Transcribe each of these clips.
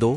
2،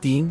3،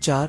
4،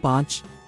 5،